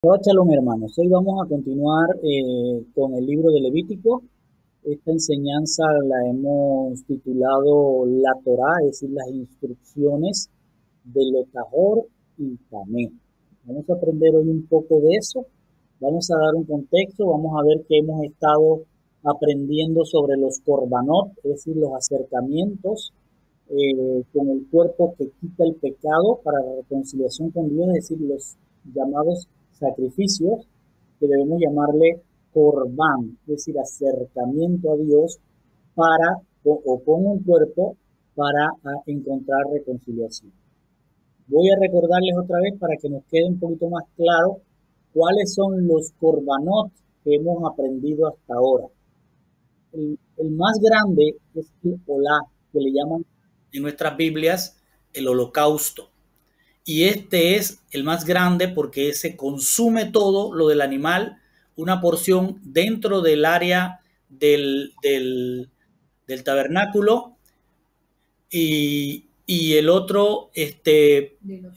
Shabbat Shalom, hermanos. Hoy vamos a continuar con el libro de Levítico. Esta enseñanza la hemos titulado La Torá, es decir, las instrucciones de lo Tahor y Tamé. Vamos a aprender hoy un poco de eso. Vamos a dar un contexto, vamos a ver que hemos estado aprendiendo sobre los korbanot, es decir, los acercamientos con el cuerpo que quita el pecado para la reconciliación con Dios, es decir, los llamados sacrificios, que debemos llamarle corbán, es decir, acercamiento a Dios para o con un cuerpo para encontrar reconciliación. Voy a recordarles otra vez para que nos quede un poquito más claro cuáles son los korbanot que hemos aprendido hasta ahora. El más grande es el olá, que le llaman en nuestras Biblias el holocausto. Y este es el más grande porque se consume todo lo del animal, una porción dentro del área del tabernáculo y el otro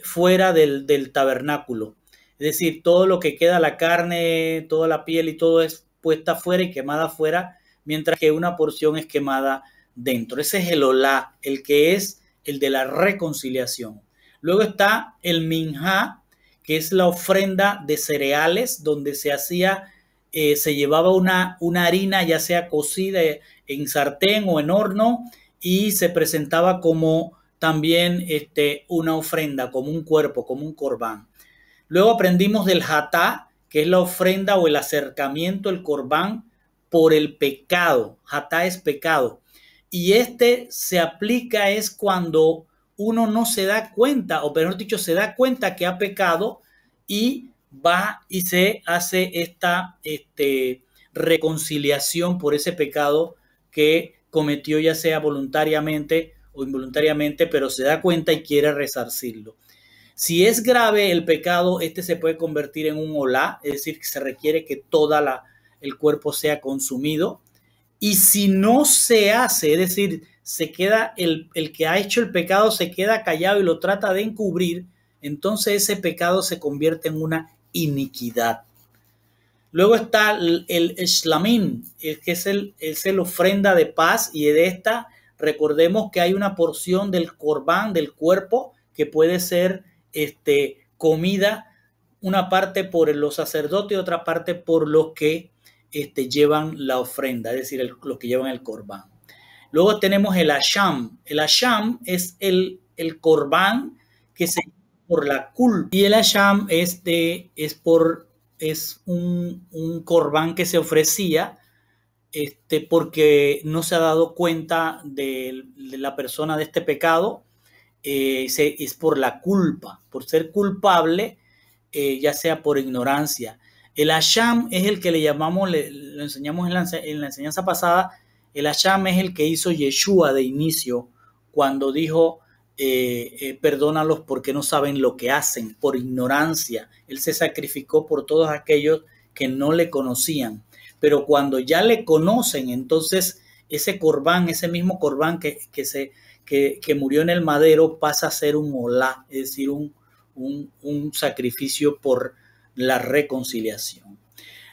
fuera del tabernáculo. Es decir, todo lo que queda, la carne, toda la piel y todo es puesta afuera y quemada afuera, mientras que una porción es quemada dentro. Ese es el olá, el que es el de la reconciliación. Luego está el minjá, que es la ofrenda de cereales, donde se hacía, se llevaba una harina, ya sea cocida en sartén o en horno, y se presentaba como también una ofrenda, como un cuerpo, como un corbán. Luego aprendimos del hatá, que es la ofrenda o el acercamiento, el corbán, por el pecado. Hatá es pecado. Y se aplica es cuando uno no se da cuenta, o mejor dicho, se da cuenta que ha pecado y va y se hace esta reconciliación por ese pecado que cometió, ya sea voluntariamente o involuntariamente, pero se da cuenta y quiere resarcirlo. Si es grave el pecado, se puede convertir en un olá, es decir, que se requiere que el cuerpo sea consumido. Y si no se hace, es decir, se queda el que ha hecho el pecado se queda callado y lo trata de encubrir, entonces ese pecado se convierte en una iniquidad. Luego está el shlamim, que es el ofrenda de paz, y de esta recordemos que hay una porción del corbán, del cuerpo, que puede ser comida, una parte por los sacerdotes y otra parte por los que llevan la ofrenda, es decir, los que llevan el corbán. Luego tenemos el asham. El asham es el corbán que se lleva por la culpa. Y el asham es un corbán que se ofrecía porque no se ha dado cuenta de la persona de este pecado. Es por la culpa, por ser culpable, ya sea por ignorancia. El asham es el que le llamamos, lo enseñamos en la enseñanza pasada. El asham es el que hizo Yeshua de inicio cuando dijo perdónalos porque no saben lo que hacen, por ignorancia. Él se sacrificó por todos aquellos que no le conocían, pero cuando ya le conocen, entonces ese corbán, ese mismo corbán que murió en el madero, pasa a ser un olá, es decir, un sacrificio por la reconciliación.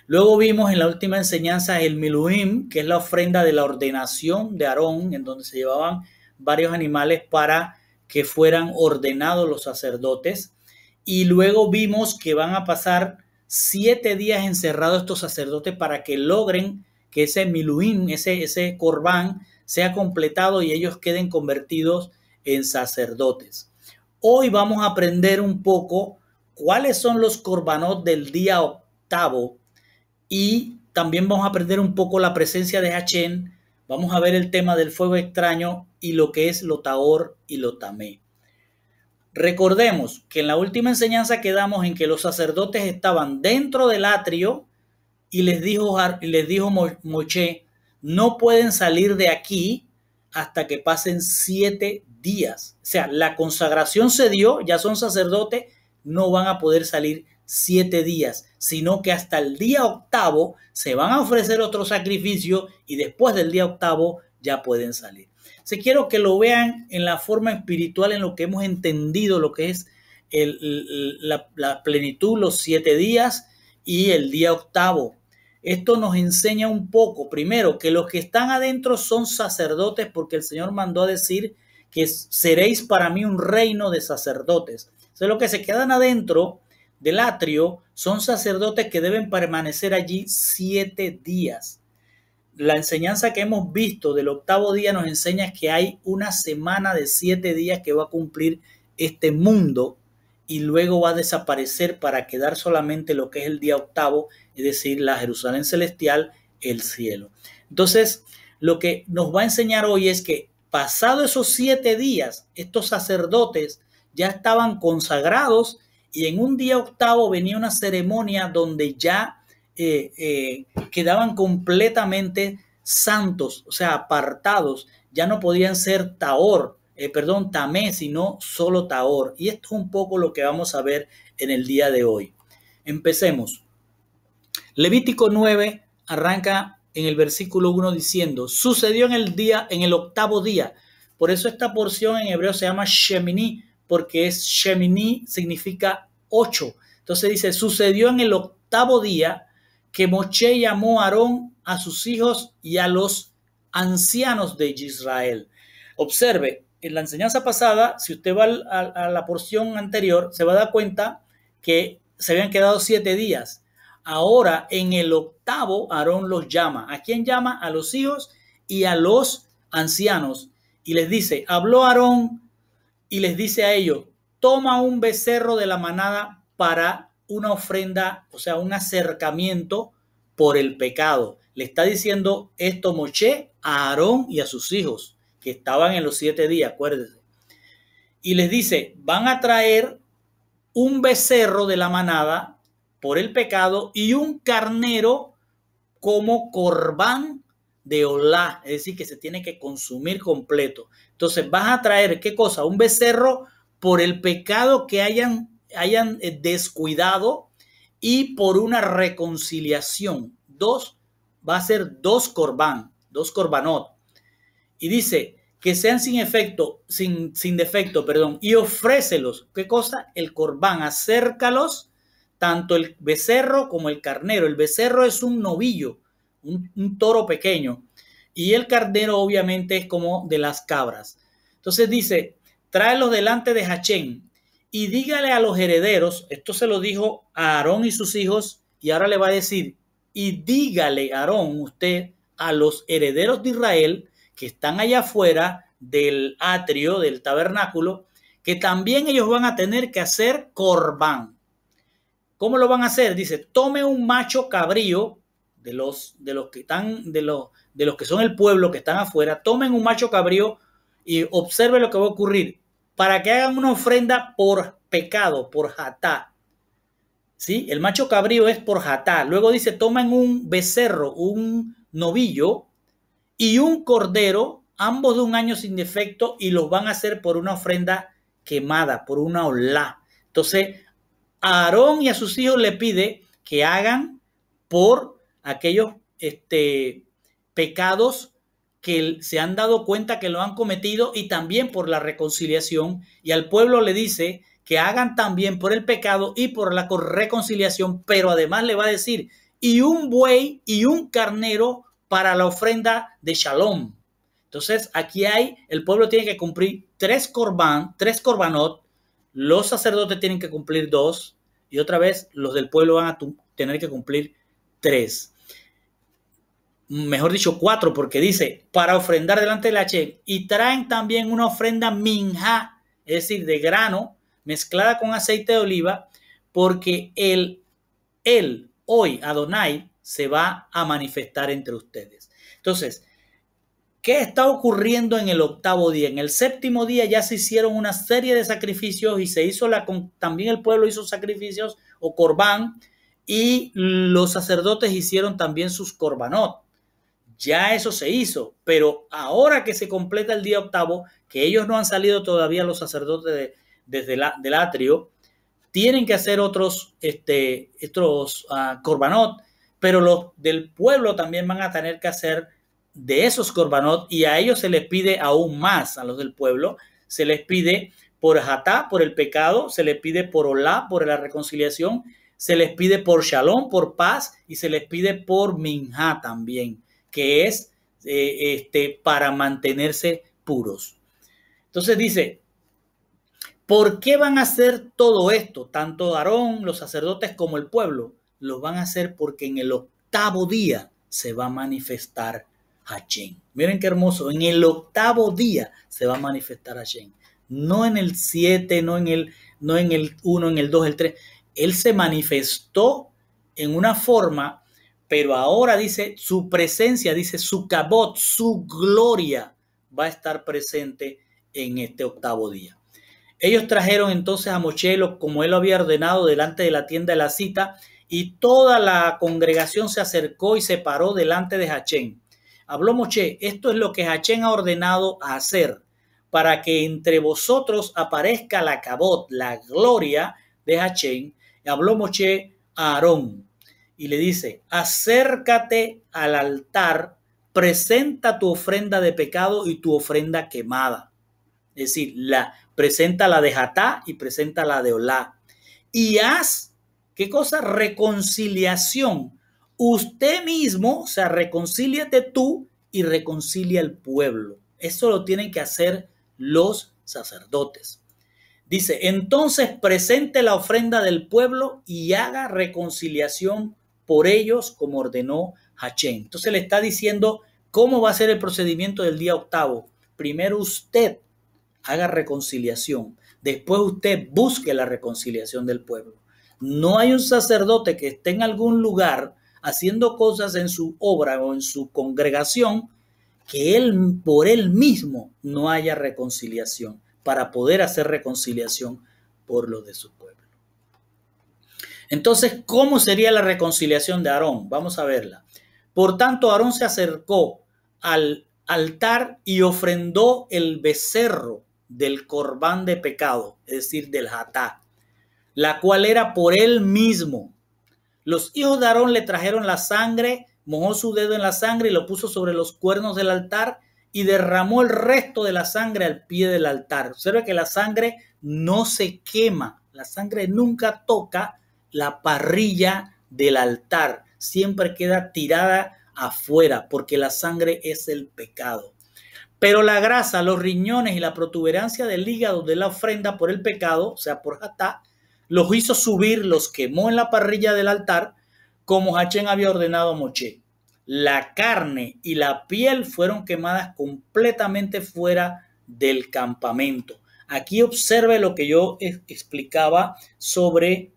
Luego vimos en la última enseñanza el miluim, que es la ofrenda de la ordenación de Aarón, en donde se llevaban varios animales para que fueran ordenados los sacerdotes. Y luego vimos que van a pasar 7 días encerrados estos sacerdotes para que logren que ese miluim, ese corbán, sea completado y ellos queden convertidos en sacerdotes. Hoy vamos a aprender un poco cuáles son los corbanot del día octavo y también vamos a aprender un poco la presencia de Hachén. Vamos a ver el tema del fuego extraño y lo que es lo Tahor y lo Tamé. Recordemos que en la última enseñanza quedamos en que los sacerdotes estaban dentro del atrio y les dijo Moshe, no pueden salir de aquí hasta que pasen 7 días. O sea, la consagración se dio, ya son sacerdotes, no van a poder salir 7 días, sino que hasta el día octavo se van a ofrecer otro sacrificio y después del día octavo ya pueden salir. Si quiero que lo vean en la forma espiritual, en lo que hemos entendido, lo que es la plenitud, los 7 días y el día octavo. Esto nos enseña un poco, primero, que los que están adentro son sacerdotes, porque el Señor mandó a decir que seréis para mí un reino de sacerdotes. Entonces, los que se quedan adentro del atrio son sacerdotes que deben permanecer allí 7 días. La enseñanza que hemos visto del octavo día nos enseña que hay una semana de 7 días que va a cumplir este mundo y luego va a desaparecer para quedar solamente lo que es el día octavo, es decir, la Jerusalén celestial, el cielo. Entonces, lo que nos va a enseñar hoy es que pasado esos 7 días, estos sacerdotes ya estaban consagrados y en un día octavo venía una ceremonia donde ya quedaban completamente santos, o sea, apartados, ya no podían ser tamé, sino solo Tahor. Y esto es un poco lo que vamos a ver en el día de hoy. Empecemos. Levítico 9 arranca en el versículo 1 diciendo, sucedió en el octavo día. Por eso esta porción en hebreo se llama Shemini, porque Shemini significa 8. Entonces dice, sucedió en el octavo día que Moshe llamó a Aarón, a sus hijos y a los ancianos de Israel. Observe, en la enseñanza pasada, si usted va a la porción anterior, se va a dar cuenta que se habían quedado 7 días. Ahora, en el octavo, Aarón los llama. ¿A quién llama? A los hijos y a los ancianos. Y les dice, habló Aarón y les dice a ellos, toma un becerro de la manada para una ofrenda, o sea, un acercamiento por el pecado. Le está diciendo esto Moshe a Aarón y a sus hijos, que estaban en los 7 días, acuérdense. Y les dice, van a traer un becerro de la manada por el pecado y un carnero como corbán de olá, es decir, que se tiene que consumir completo. Entonces, vas a traer, ¿qué cosa? Un becerro por el pecado que hayan descuidado y por una reconciliación. Va a ser dos corbanot. Y dice que sean sin defecto, y ofrécelos. ¿Qué cosa? El corbán, acércalos, tanto el becerro como el carnero. El becerro es un novillo, un toro pequeño, y el carnero obviamente es como de las cabras. Entonces dice, tráelos delante de Hachén y dígale a los herederos, esto se lo dijo a Aarón y sus hijos, y ahora le va a decir, y dígale, Aarón, usted, a los herederos de Israel que están allá afuera del atrio, del tabernáculo, que también ellos van a tener que hacer corbán. ¿Cómo lo van a hacer? Dice, tome un macho cabrío de los que son el pueblo que están afuera, tomen un macho cabrío y observe lo que va a ocurrir. Para que hagan una ofrenda por pecado, por jatá. ¿Sí? El macho cabrío es por jatá. Luego dice, tomen un becerro, un novillo y un cordero, ambos de un año sin defecto, y los van a hacer por una ofrenda quemada, por una olá. Entonces, a Aarón y a sus hijos le pide que hagan por aquellos pecados que se han dado cuenta que lo han cometido y también por la reconciliación, y al pueblo le dice que hagan también por el pecado y por la reconciliación, pero además le va a decir, y un buey y un carnero para la ofrenda de Shalom. Entonces aquí el pueblo tiene que cumplir 3 corbanot, los sacerdotes tienen que cumplir 2 y otra vez los del pueblo van a tener que cumplir 3. Mejor dicho 4, porque dice para ofrendar delante del Hachén, y traen también una ofrenda minjá, es decir, de grano mezclada con aceite de oliva, porque hoy Adonai se va a manifestar entre ustedes. Entonces, ¿qué está ocurriendo en el octavo día? En el séptimo día ya se hicieron una serie de sacrificios y se hizo también el pueblo hizo sacrificios o corbán, y los sacerdotes hicieron también sus corbanot. Ya eso se hizo, pero ahora que se completa el día octavo, que ellos no han salido todavía los sacerdotes del atrio, tienen que hacer otros corbanot, pero los del pueblo también van a tener que hacer de esos corbanot, y a ellos se les pide aún más, a los del pueblo, se les pide por Hatá, por el pecado, se les pide por Olá, por la reconciliación, se les pide por Shalom, por paz, y se les pide por Minjá también, que es para mantenerse puros. Entonces dice, ¿por qué van a hacer todo esto? Tanto Aarón, los sacerdotes como el pueblo, lo van a hacer porque en el octavo día se va a manifestar Hashem. Miren qué hermoso, en el octavo día se va a manifestar Hashem. No en el 7, no en el 1, en el 2, el 3. Él se manifestó en una forma, pero ahora dice su presencia, dice su kabod, su gloria va a estar presente en este octavo día. Ellos trajeron entonces a Moshe, como él lo había ordenado, delante de la tienda de la cita, y toda la congregación se acercó y se paró delante de Hashem. Habló Moshe, esto es lo que Hashem ha ordenado a hacer, para que entre vosotros aparezca la kabod, la gloria de Hashem. Habló Moshe a Aarón y le dice, acércate al altar, presenta tu ofrenda de pecado y tu ofrenda quemada. Es decir, presenta la de Hatá y presenta la de Olá. Y haz, ¿qué cosa? Reconciliación. Usted mismo, o sea, reconcíliate tú y reconcilia al pueblo. Eso lo tienen que hacer los sacerdotes. Dice, entonces presente la ofrenda del pueblo y haga reconciliación por ellos como ordenó Hashem. Entonces le está diciendo cómo va a ser el procedimiento del día octavo. Primero usted haga reconciliación. Después usted busque la reconciliación del pueblo. No hay un sacerdote que esté en algún lugar haciendo cosas en su obra o en su congregación que él por él mismo no haya reconciliación para poder hacer reconciliación por los de su pueblo. Entonces, ¿cómo sería la reconciliación de Aarón? Vamos a verla. Por tanto, Aarón se acercó al altar y ofrendó el becerro del corbán de pecado, es decir, del Hatá, la cual era por él mismo. Los hijos de Aarón le trajeron la sangre, mojó su dedo en la sangre y lo puso sobre los cuernos del altar y derramó el resto de la sangre al pie del altar. Observe que la sangre no se quema, la sangre nunca toca la parrilla del altar, siempre queda tirada afuera porque la sangre es el pecado. Pero la grasa, los riñones y la protuberancia del hígado de la ofrenda por el pecado, o sea, por Hatá, los hizo subir, los quemó en la parrilla del altar, como Hashem había ordenado a Moshe. La carne y la piel fueron quemadas completamente fuera del campamento. Aquí observe lo que yo explicaba sobre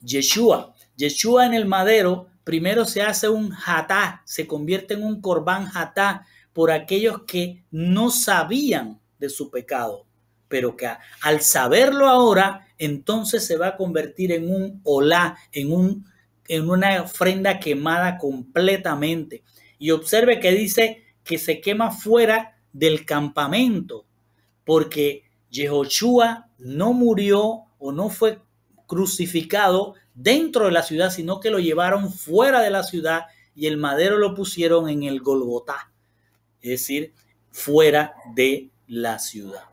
Yeshua. Yeshua en el madero, primero se hace un Hatá, se convierte en un corbán Hatá por aquellos que no sabían de su pecado, pero que al saberlo ahora, entonces se va a convertir en un olá, en una ofrenda quemada completamente. Y observe que dice que se quema fuera del campamento, porque Yehoshua no murió o no fue crucificado dentro de la ciudad, sino que lo llevaron fuera de la ciudad y el madero lo pusieron en el Golgotá, es decir, fuera de la ciudad.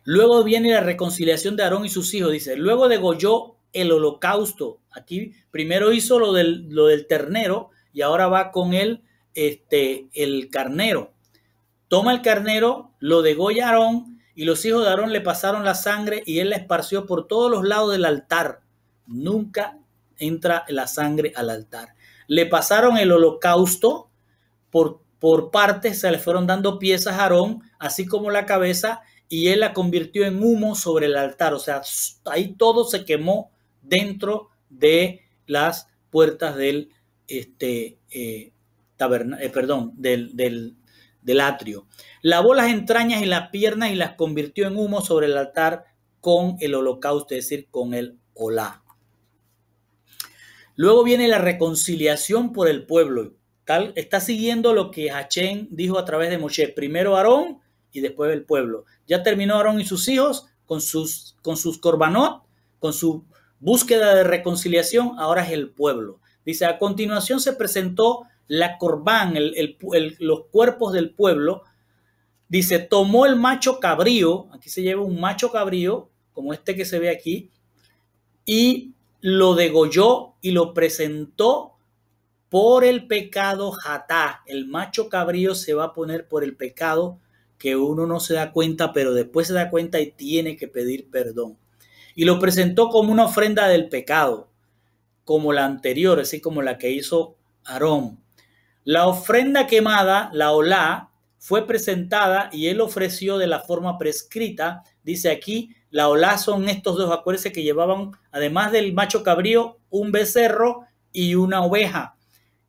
Luego viene la reconciliación de Aarón y sus hijos. Dice, luego degolló el holocausto. Aquí primero hizo lo del ternero y ahora va con el carnero. Toma el carnero, lo degolla Aarón y los hijos de Aarón le pasaron la sangre y él la esparció por todos los lados del altar. Nunca entra la sangre al altar. Le pasaron el holocausto por partes, se le fueron dando piezas a Aarón, así como la cabeza, y él la convirtió en humo sobre el altar. O sea, ahí todo se quemó dentro de las puertas del del atrio. Lavó las entrañas y las piernas y las convirtió en humo sobre el altar con el holocausto, es decir, con el olá. Luego viene la reconciliación por el pueblo. Está siguiendo lo que Hashem dijo a través de Moshe. Primero Aarón y después el pueblo. Ya terminó Aarón y sus hijos con sus korbanot, con su búsqueda de reconciliación. Ahora es el pueblo. Dice, a continuación se presentó la corbán, los cuerpos del pueblo, Dice, tomó el macho cabrío, aquí se lleva un macho cabrío, como este que se ve aquí, y lo degolló y lo presentó por el pecado jatá. El macho cabrío se va a poner por el pecado que uno no se da cuenta, pero después se da cuenta y tiene que pedir perdón. Y lo presentó como una ofrenda del pecado, como la anterior, así como la que hizo Aarón. La ofrenda quemada, la olá, fue presentada y él ofreció de la forma prescrita. Dice aquí, la olá son estos dos, acuérdense que llevaban, además del macho cabrío, un becerro y una oveja.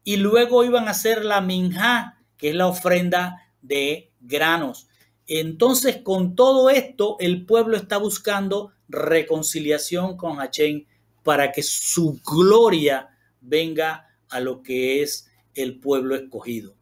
Y luego iban a hacer la minjá, que es la ofrenda de granos. Entonces, con todo esto, el pueblo está buscando reconciliación con Hachén para que su gloria venga a lo que es el pueblo escogido.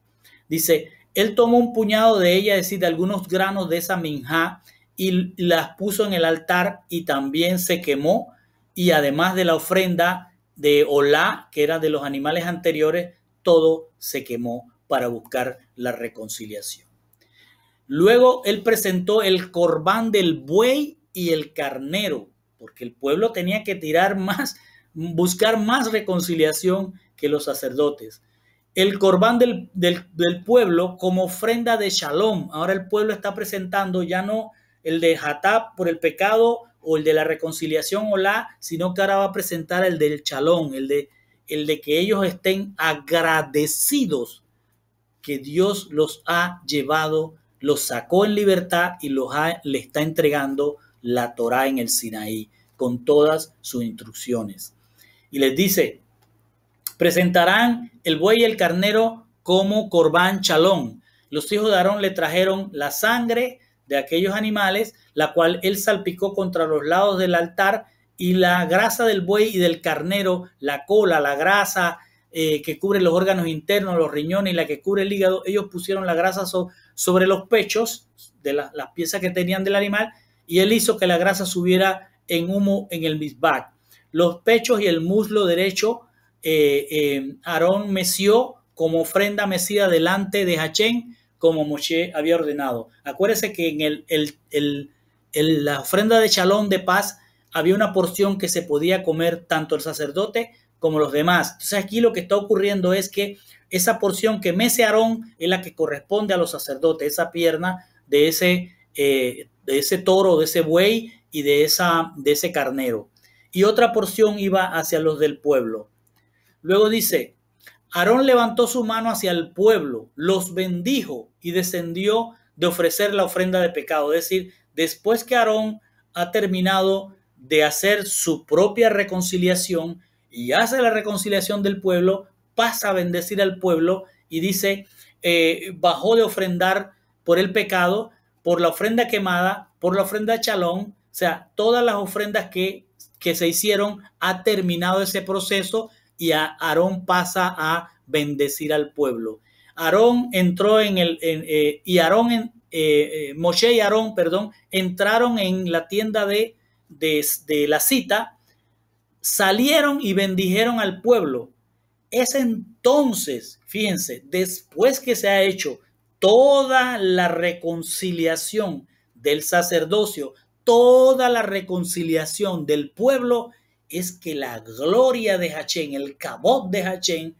Dice, él tomó un puñado de ella, es decir, de algunos granos de esa minjá, y las puso en el altar y también se quemó, y además de la ofrenda de olá, que era de los animales anteriores, todo se quemó para buscar la reconciliación. Luego él presentó el corbán del buey y el carnero, porque el pueblo tenía que tirar más, buscar más reconciliación que los sacerdotes. El corbán del pueblo como ofrenda de shalom. Ahora el pueblo está presentando ya no el de hatá por el pecado o el de la reconciliación olá, sino que ahora va a presentar el del shalom, el de que ellos estén agradecidos que Dios los ha llevado, los sacó en libertad y le está entregando la Torá en el Sinaí con todas sus instrucciones. Y les dice, presentarán el buey y el carnero como corbán chalón. Los hijos de Aarón le trajeron la sangre de aquellos animales, la cual él salpicó contra los lados del altar, y la grasa del buey y del carnero, la cola, la grasa que cubre los órganos internos, los riñones y la que cubre el hígado, ellos pusieron la grasa sobre los pechos de las piezas que tenían del animal, y él hizo que la grasa subiera en humo en el misbah. Los pechos y el muslo derecho Aarón meció como ofrenda mecida delante de Hachén, como Moshe había ordenado. Acuérdense que en la ofrenda de shalom de paz había una porción que se podía comer tanto el sacerdote como los demás. Entonces aquí lo que está ocurriendo es que esa porción que mece Aarón es la que corresponde a los sacerdotes, esa pierna de ese toro, de ese buey y de ese carnero. Y otra porción iba hacia los del pueblo. Luego dice, Aarón levantó su mano hacia el pueblo, los bendijo y descendió de ofrecer la ofrenda de pecado. Es decir, después que Aarón ha terminado de hacer su propia reconciliación y hace la reconciliación del pueblo, pasa a bendecir al pueblo y dice, bajó de ofrendar por el pecado, por la ofrenda quemada, por la ofrenda de shalom, o sea, todas las ofrendas que se hicieron, ha terminado ese proceso y Aarón pasa a bendecir al pueblo. Aarón entró Moshe y Aarón, entraron en la tienda de la cita, salieron y bendijeron al pueblo. Es entonces, fíjense, después que se ha hecho toda la reconciliación del sacerdocio, toda la reconciliación del pueblo, es que la gloria de Hachén, el kabod de Hachén,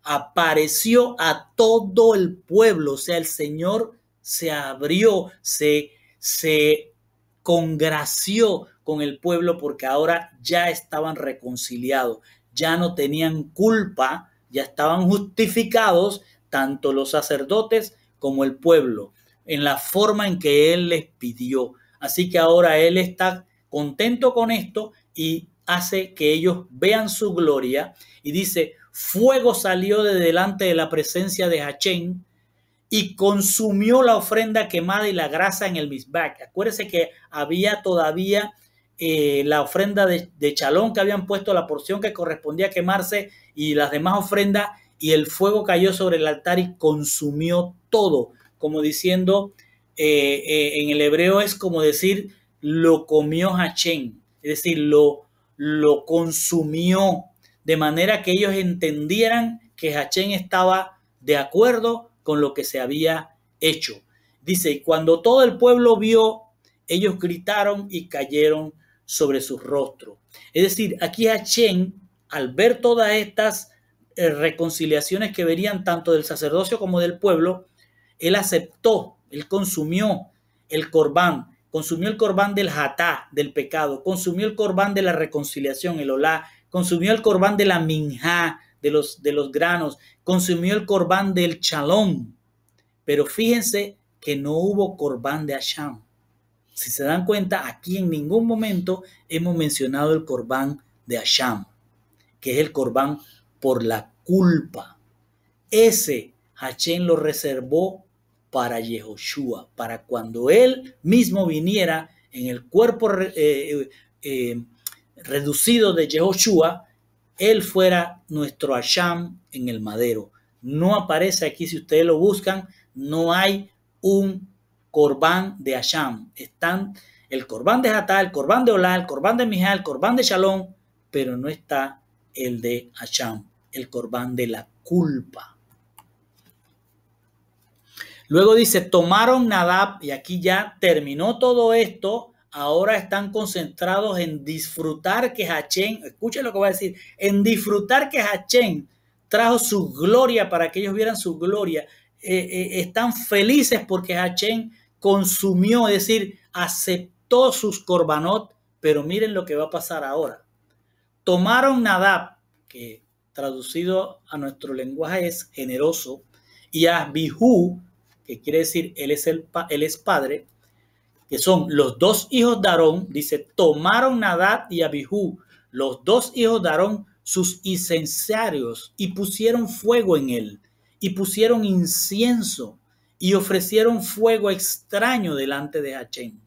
apareció a todo el pueblo. O sea, el Señor se abrió, se congració con el pueblo porque ahora ya estaban reconciliados, ya no tenían culpa, ya estaban justificados tanto los sacerdotes como el pueblo en la forma en que Él les pidió. Así que ahora Él está contento con esto y hace que ellos vean su gloria y dice, fuego salió de delante de la presencia de Hachén y consumió la ofrenda quemada y la grasa en el misbah. Acuérdense que había todavía la ofrenda de shalom que habían puesto, la porción que correspondía a quemarse y las demás ofrendas, y el fuego cayó sobre el altar y consumió todo, como diciendo, en el hebreo es como decir, lo comió Hachén, es decir, lo consumió, de manera que ellos entendieran que Hachén estaba de acuerdo con lo que se había hecho. Dice, y cuando todo el pueblo vio, ellos gritaron y cayeron sobre sus rostros. Es decir, aquí Hachén, al ver todas estas reconciliaciones que venían tanto del sacerdocio como del pueblo, él aceptó, él consumió el corbán del hatá, del pecado, consumió el corbán de la reconciliación, el olá, consumió el corbán de la minjá, de los granos, consumió el corbán del chalón. Pero fíjense que no hubo corbán de Hasham. Si se dan cuenta, aquí en ningún momento hemos mencionado el corbán de Hasham, que es el corbán por la culpa. Ese Hachén lo reservó para Yehoshua, para cuando él mismo viniera en el cuerpo reducido de Yehoshua, él fuera nuestro Hasham en el madero. No aparece aquí, si ustedes lo buscan, no hay un corbán de Hasham. Están el corbán de Hatá, el corbán de Olá, el corbán de Mijá, el corbán de Shalom, pero no está el de Hasham, el corbán de la culpa. Luego dice, tomaron Nadab, y aquí ya terminó todo esto. Ahora están concentrados en disfrutar que Hachén, escuchen lo que voy a decir, en disfrutar que Hachén trajo su gloria para que ellos vieran su gloria. Están felices porque Hachén consumió, es decir, aceptó sus corbanot, pero miren lo que va a pasar ahora. Tomaron Nadab, que traducido a nuestro lenguaje es generoso, y a Abihu, que quiere decir él es padre, que son los dos hijos de Aarón. Dice, tomaron Nadab y Abihu, los dos hijos de Aarón, sus incensarios, y pusieron fuego en él, y pusieron incienso, y ofrecieron fuego extraño delante de Hachén,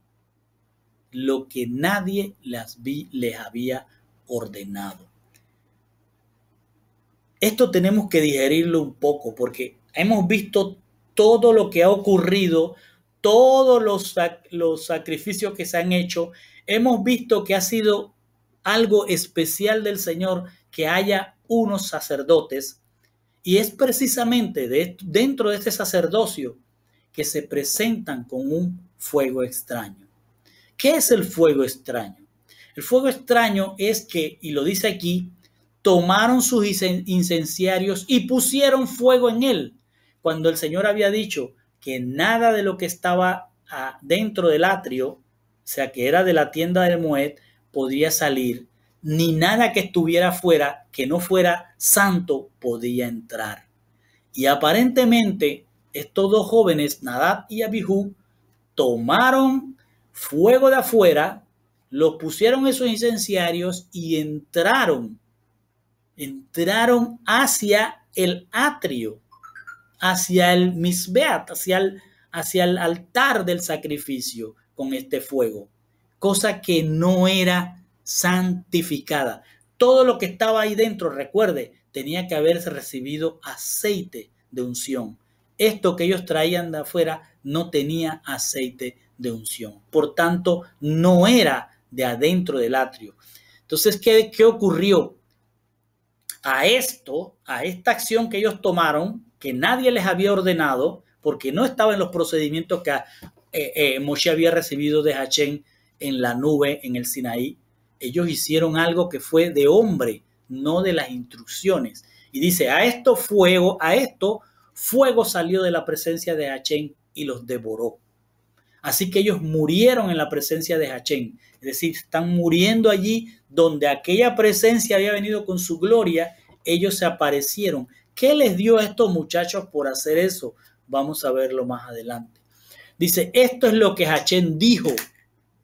lo que nadie les había ordenado. Esto tenemos que digerirlo un poco, porque hemos visto todo lo que ha ocurrido, todos los sacrificios que se han hecho. Hemos visto que ha sido algo especial del Señor que haya unos sacerdotes, y es precisamente dentro de este sacerdocio que se presentan con un fuego extraño. ¿Qué es el fuego extraño? El fuego extraño es que, y lo dice aquí, tomaron sus incenciarios y pusieron fuego en él, cuando el Señor había dicho que nada de lo que estaba dentro del atrio, o sea, que era de la tienda del Moed, podía salir, ni nada que estuviera fuera, que no fuera santo, podía entrar. Y aparentemente estos dos jóvenes, Nadab y Abihu, tomaron fuego de afuera, los pusieron en sus incenciarios y entraron hacia el atrio, hacia el misbeat, hacia el altar del sacrificio con este fuego, cosa que no era santificada. Todo lo que estaba ahí dentro, recuerde, tenía que haberse recibido aceite de unción. Esto que ellos traían de afuera no tenía aceite de unción. Por tanto, no era de adentro del atrio. Entonces, ¿qué ocurrió? A esta acción que ellos tomaron, que nadie les había ordenado, porque no estaba en los procedimientos que Moshe había recibido de Hachén en la nube, en el Sinaí, ellos hicieron algo que fue de hombre, no de las instrucciones. Y dice, a esto fuego salió de la presencia de Hachén y los devoró. Así que ellos murieron en la presencia de Hachén. Es decir, están muriendo allí donde aquella presencia había venido con su gloria. Ellos se aparecieron. ¿Qué les dio a estos muchachos por hacer eso? Vamos a verlo más adelante. Dice, esto es lo que Hachén dijo.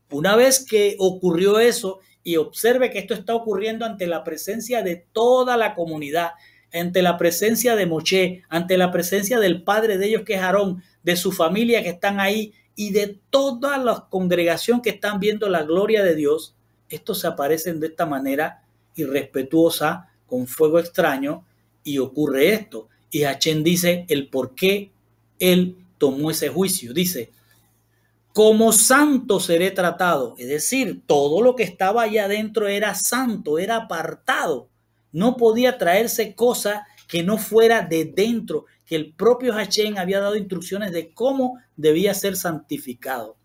Una vez que ocurrió eso, y observe que esto está ocurriendo ante la presencia de toda la comunidad, ante la presencia de Moshe, ante la presencia del padre de ellos que es Aarón, de su familia que están ahí y de toda la congregación que están viendo la gloria de Dios. Estos se aparecen de esta manera irrespetuosa, con fuego extraño, y ocurre esto. Y Hachén dice el por qué él tomó ese juicio. Dice, como santo seré tratado. Es decir, todo lo que estaba allá adentro era santo, era apartado. No podía traerse cosa que no fuera de dentro, que el propio Hashem había dado instrucciones de cómo debía ser santificado.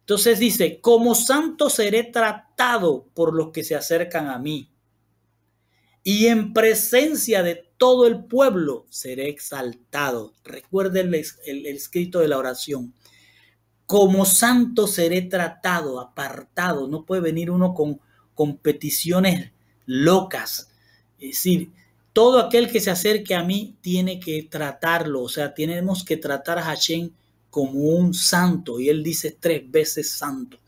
Entonces dice, como santo seré tratado por los que se acercan a mí, y en presencia de todo el pueblo seré exaltado. Recuerden el escrito de la oración. Como santo seré tratado, apartado. No puede venir uno con peticiones locas. Es decir, todo aquel que se acerque a mí tiene que tratarlo. O sea, tenemos que tratar a Hashem como un santo. Y él dice 3 veces santo.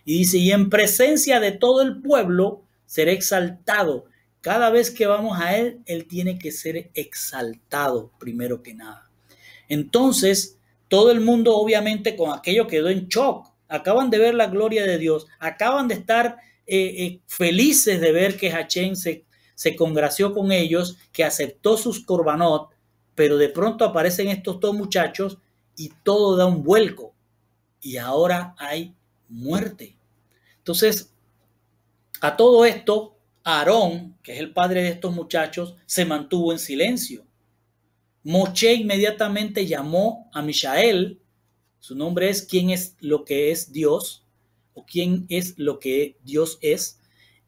Y dice, y en presencia de todo el pueblo seré exaltado. Cada vez que vamos a él, él tiene que ser exaltado primero que nada. Entonces, todo el mundo obviamente con aquello quedó en shock. Acaban de ver la gloria de Dios. Acaban de estar felices de ver que Hashem se congració con ellos, que aceptó sus korbanot, pero de pronto aparecen estos 2 muchachos y todo da un vuelco. Y ahora hay muerte. Entonces, a todo esto, Aarón, que es el padre de estos muchachos, se mantuvo en silencio. Moshe inmediatamente llamó a Mishael, su nombre es quién es lo que es Dios, o quién es lo que Dios es,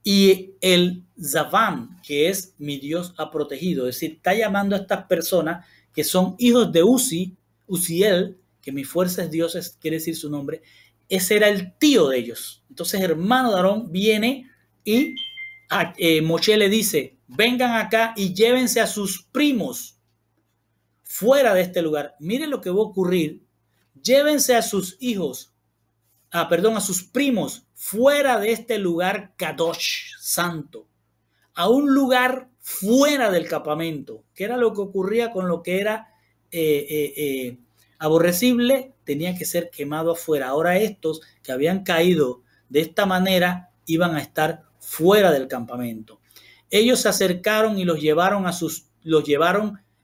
y el Zavan, que es mi Dios ha protegido. Es decir, está llamando a estas personas que son hijos de Uziel, que mi fuerza es Dios, quiere decir su nombre. Ese era el tío de ellos. Entonces, hermano de Aarón viene y Moshe le dice, vengan acá y llévense a sus primos fuera de este lugar. Miren lo que va a ocurrir. Llévense a sus hijos, a sus primos fuera de este lugar Kadosh, santo, a un lugar fuera del campamento, que era lo que ocurría con lo que era aborrecible, tenía que ser quemado afuera. Ahora estos que habían caído de esta manera iban a estar fuera del campamento. Ellos se acercaron y los llevaron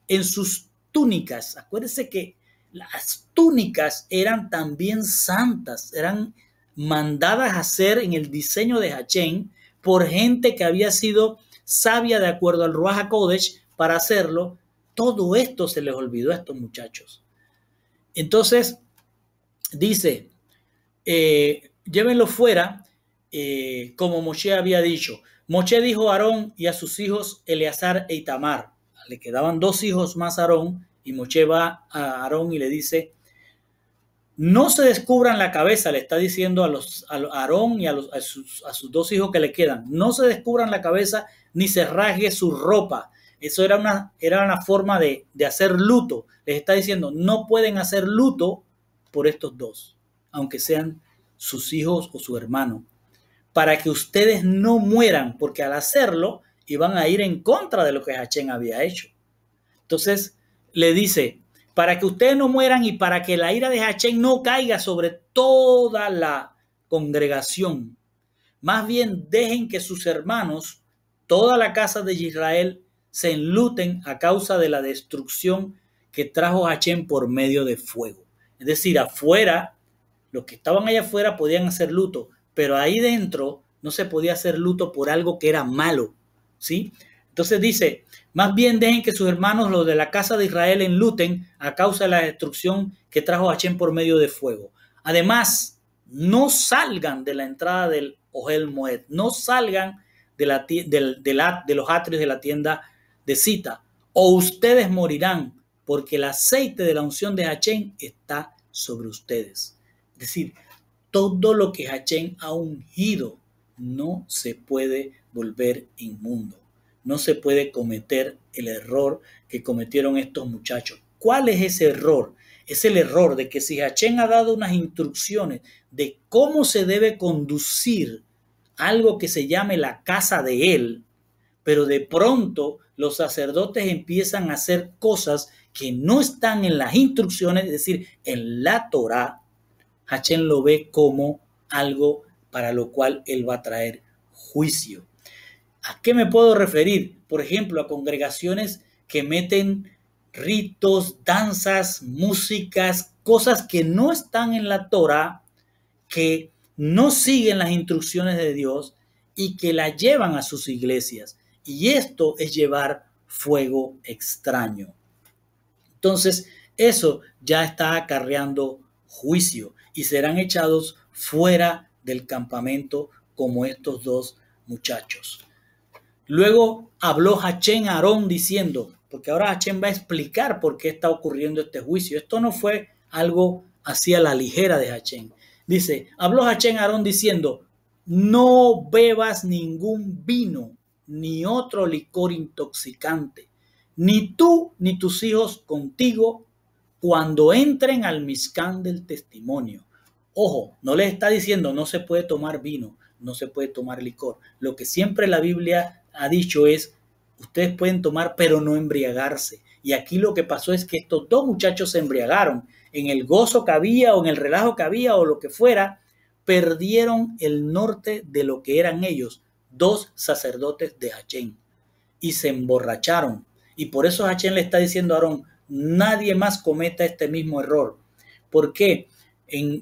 en sus túnicas. Acuérdense que las túnicas eran también santas, eran mandadas a hacer en el diseño de Hashem por gente que había sido sabia de acuerdo al Ruach HaKodesh para hacerlo. Todo esto se les olvidó a estos muchachos. Entonces dice, llévenlo fuera, como Moshe había dicho. Moshe dijo a Aarón y a sus hijos Eleazar e Itamar. Le quedaban 2 hijos más a Aarón, y Moshe va a Aarón y le dice, no se descubran la cabeza, le está diciendo a Aarón y a sus 2 hijos que le quedan, no se descubran la cabeza ni se rasgue su ropa. Eso era una forma de hacer luto. Les está diciendo, no pueden hacer luto por estos 2, aunque sean sus hijos o su hermano, para que ustedes no mueran, porque al hacerlo iban a ir en contra de lo que Hashem había hecho. Entonces le dice, para que ustedes no mueran y para que la ira de Hashem no caiga sobre toda la congregación, más bien dejen que sus hermanos, toda la casa de Israel, se enluten a causa de la destrucción que trajo Hashem por medio de fuego. Es decir, afuera, los que estaban allá afuera podían hacer luto, pero ahí dentro no se podía hacer luto por algo que era malo, ¿sí? Entonces dice, más bien dejen que sus hermanos, los de la casa de Israel, enluten a causa de la destrucción que trajo Hashem por medio de fuego. Además, no salgan de la entrada del Ohel Moed, no salgan de los atrios de la tienda de cita, o ustedes morirán, porque el aceite de la unción de Hashem está sobre ustedes. Es decir, todo lo que Hashem ha ungido no se puede volver inmundo. No se puede cometer el error que cometieron estos muchachos. ¿Cuál es ese error? Es el error de que si Hashem ha dado unas instrucciones de cómo se debe conducir algo que se llame la casa de él, pero de pronto los sacerdotes empiezan a hacer cosas que no están en las instrucciones, es decir, en la Torá, Hashem lo ve como algo para lo cual él va a traer juicio. ¿A qué me puedo referir? Por ejemplo, a congregaciones que meten ritos, danzas, músicas, cosas que no están en la Torá, que no siguen las instrucciones de Dios y que la llevan a sus iglesias. Y esto es llevar fuego extraño. Entonces, eso ya está acarreando juicio y serán echados fuera del campamento como estos dos muchachos. Luego habló Hachén a Aarón diciendo, porque ahora Hachén va a explicar por qué está ocurriendo este juicio. Esto no fue algo así a la ligera de Hachén. Dice, habló Hachén a Aarón diciendo, no bebas ningún vino ni otro licor intoxicante, ni tú ni tus hijos contigo cuando entren al Mizcán del testimonio. Ojo, no les está diciendo no se puede tomar vino, no se puede tomar licor. Lo que siempre la Biblia ha dicho es, ustedes pueden tomar pero no embriagarse. Y aquí lo que pasó es que estos dos muchachos se embriagaron. En el gozo que había o en el relajo que había o lo que fuera, perdieron el norte de lo que eran ellos, dos sacerdotes de Hachén, y se emborracharon. Y por eso Hachén le está diciendo a Aarón, nadie más cometa este mismo error. ¿Por qué?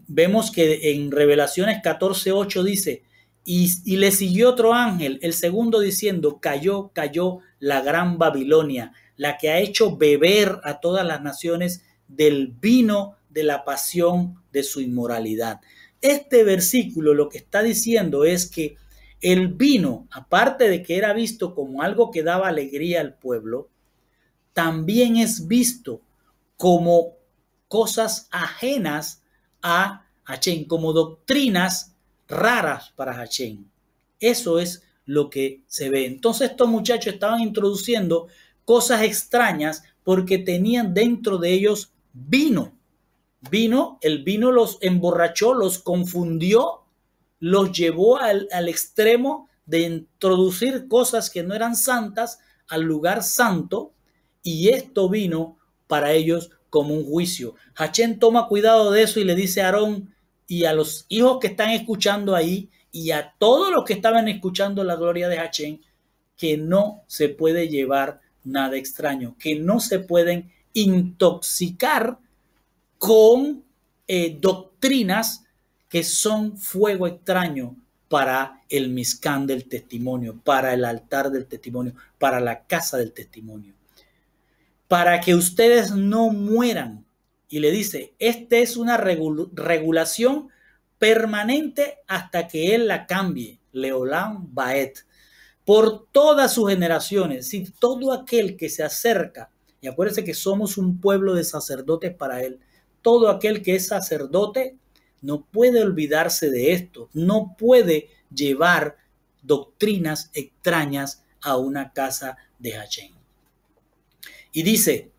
Vemos que en Revelaciones 14:8 dice, y le siguió otro ángel, el segundo diciendo, cayó la gran Babilonia, la que ha hecho beber a todas las naciones del vino de la pasión de su inmoralidad. Este versículo lo que está diciendo es que el vino, aparte de que era visto como algo que daba alegría al pueblo, también es visto como cosas ajenas a Hachén, como doctrinas raras para Hachén. Eso es lo que se ve. Entonces estos muchachos estaban introduciendo cosas extrañas porque tenían dentro de ellos vino. El vino los emborrachó, los confundió, los llevó al extremo de introducir cosas que no eran santas al lugar santo, y esto vino para ellos como un juicio. Hachén toma cuidado de eso y le dice a Aarón y a los hijos que están escuchando ahí y a todos los que estaban escuchando la gloria de Hachén, que no se puede llevar nada extraño, que no se pueden intoxicar con doctrinas que son fuego extraño para el Mizcán del testimonio, para el altar del testimonio, para la casa del testimonio. Para que ustedes no mueran. Y le dice, esta es una regulación permanente hasta que él la cambie. Leolam Baet. Por todas sus generaciones, si todo aquel que se acerca, y acuérdense que somos un pueblo de sacerdotes para él, todo aquel que es sacerdote no puede olvidarse de esto, no puede llevar doctrinas extrañas a una casa de Hachén. Y dice,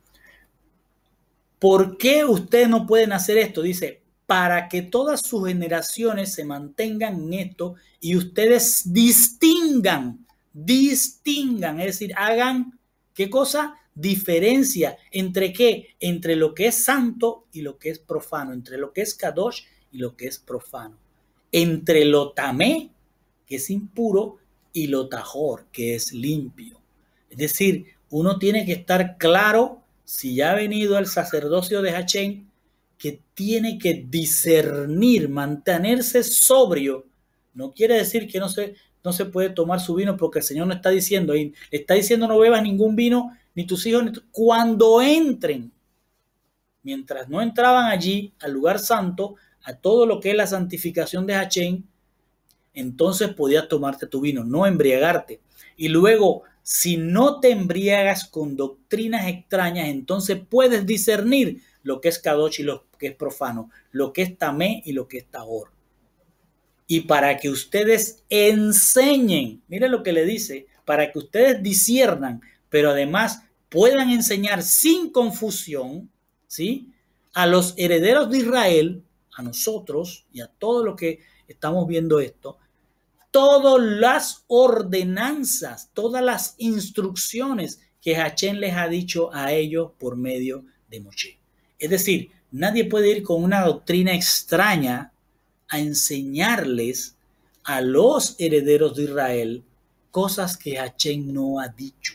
¿por qué ustedes no pueden hacer esto? Dice, para que todas sus generaciones se mantengan en esto y ustedes distingan, es decir, hagan, ¿qué cosa? Diferencia entre qué, entre lo que es santo y lo que es profano, entre lo que es kadosh y lo que es profano, entre lo tamé, que es impuro, y lo tajor, que es limpio. Es decir, uno tiene que estar claro, si ya ha venido al sacerdocio de Hachén, que tiene que discernir, mantenerse sobrio. No quiere decir que no se puede tomar su vino, porque el Señor no está diciendo, le está diciendo no bebas ningún vino, ni tus hijos, cuando entren. Mientras no entraban allí, al lugar santo, a todo lo que es la santificación de Hachén, entonces podías tomarte tu vino, no embriagarte. Y luego, si no te embriagas con doctrinas extrañas, entonces puedes discernir lo que es kadosh y lo que es profano, lo que es tamé y lo que es tahor. Y para que ustedes enseñen, miren lo que le dice, para que ustedes disciernan, pero además puedan enseñar sin confusión, ¿sí?, a los herederos de Israel, a nosotros y a todo lo que estamos viendo esto, todas las ordenanzas, todas las instrucciones que Hachén les ha dicho a ellos por medio de Moshe. Es decir, nadie puede ir con una doctrina extraña a enseñarles a los herederos de Israel cosas que Hachén no ha dicho.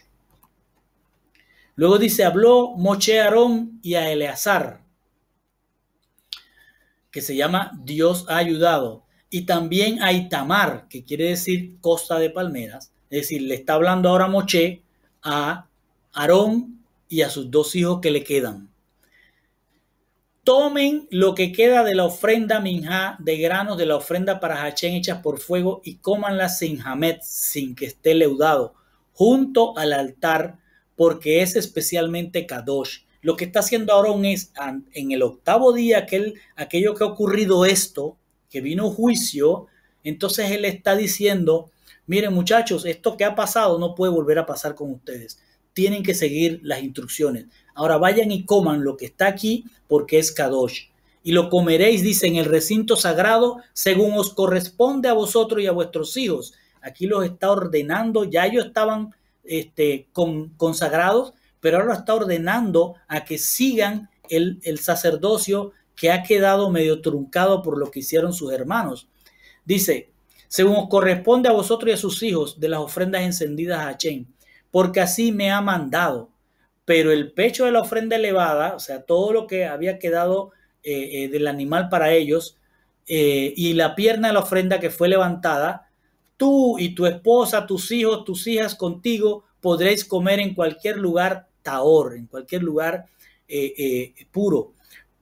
Luego dice, habló Moshe a Aarón y a Eleazar, que se llama Dios ha ayudado, y también a Itamar, que quiere decir costa de palmeras. Es decir, le está hablando ahora Moshe a Aarón y a sus 2 hijos que le quedan. Tomen lo que queda de la ofrenda minjá de granos de la ofrenda para Hachén hechas por fuego y cómanla sin hamet, sin que esté leudado, junto al altar, porque es especialmente kadosh. Lo que está haciendo Aarón es, en el 8º día, aquello que ha ocurrido esto, que vino juicio, entonces él está diciendo, miren muchachos, esto que ha pasado no puede volver a pasar con ustedes. Tienen que seguir las instrucciones. Ahora vayan y coman lo que está aquí porque es kadosh. Y lo comeréis, dice, en el recinto sagrado, según os corresponde a vosotros y a vuestros hijos. Aquí los está ordenando, ya ellos estaban consagrados, pero ahora está ordenando a que sigan el sacerdocio que ha quedado medio truncado por lo que hicieron sus hermanos. Dice, según os corresponde a vosotros y a sus hijos de las ofrendas encendidas a Hachén, porque así me ha mandado. Pero el pecho de la ofrenda elevada, o sea, todo lo que había quedado del animal para ellos, y la pierna de la ofrenda que fue levantada, tú y tu esposa, tus hijos, tus hijas contigo, podréis comer en cualquier lugar tahor, en cualquier lugar puro,